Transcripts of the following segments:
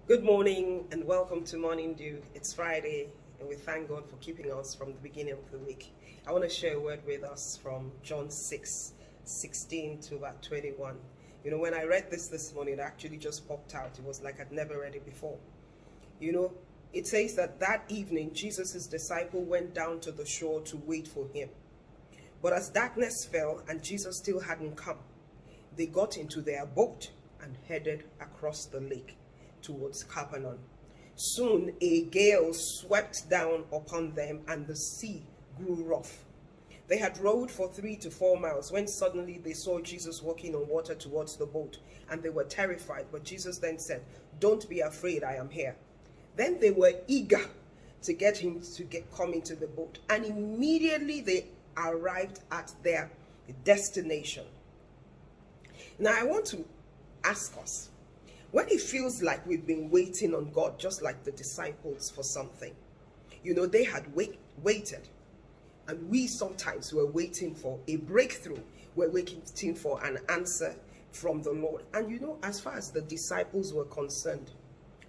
Good morning and welcome to Morning Dew. It's Friday and we thank God for keeping us from the beginning of the week. I want to share a word with us from John 6:16 to about 21. You know, when I read this morning, it actually just popped out. It was like I'd never read it before. You know, it says that evening, Jesus' disciple went down to the shore to wait for him. But as darkness fell and Jesus still hadn't come, they got into their boat and headed across the lake towards Capernaum. Soon a gale swept down upon them and the sea grew rough. They had rowed for 3 to 4 miles when suddenly they saw Jesus walking on water towards the boat, and they were terrified. But Jesus then said, "Don't be afraid, I am here." Then they were eager to get him to come into the boat, and immediately they arrived at their destination. Now I want to ask us, when it feels like we've been waiting on God, just like the disciples for something, you know, they had waited, and we sometimes were waiting for a breakthrough, we're waiting for an answer from the Lord. And you know, as far as the disciples were concerned,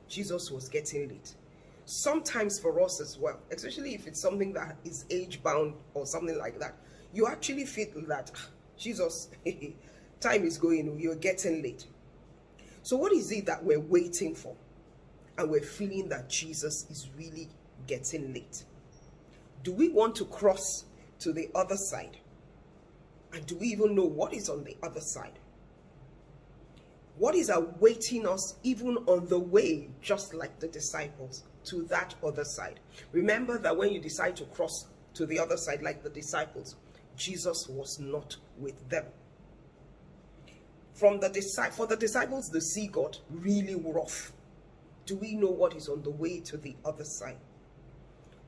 Jesus was getting late. Sometimes for us as well, especially if it's something that is age bound or something like that, you actually feel that Jesus, time is going, you're getting late. So what is it that we're waiting for and we're feeling that Jesus is really getting late? Do we want to cross to the other side? And do we even know what is on the other side? What is awaiting us even on the way, just like the disciples, to that other side? Remember that when you decide to cross to the other side like the disciples, Jesus was not with them. For the disciples, the sea got really rough. Do we know what is on the way to the other side?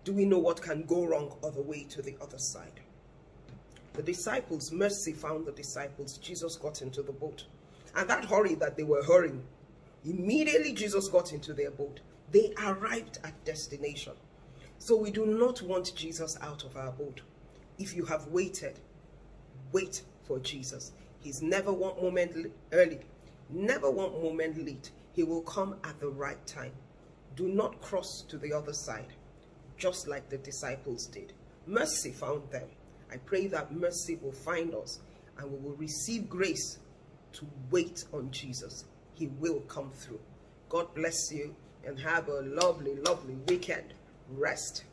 Do we know what can go wrong on the way to the other side? The disciples, mercy found the disciples. Jesus got into the boat. And that hurry that they were hurrying, immediately Jesus got into their boat. They arrived at destination. So we do not want Jesus out of our boat. If you have waited, wait for Jesus. He's never one moment early, never one moment late. He will come at the right time. Do not cross to the other side, just like the disciples did. Mercy found them. I pray that mercy will find us and we will receive grace to wait on Jesus. He will come through. God bless you and have a lovely, lovely weekend. Rest.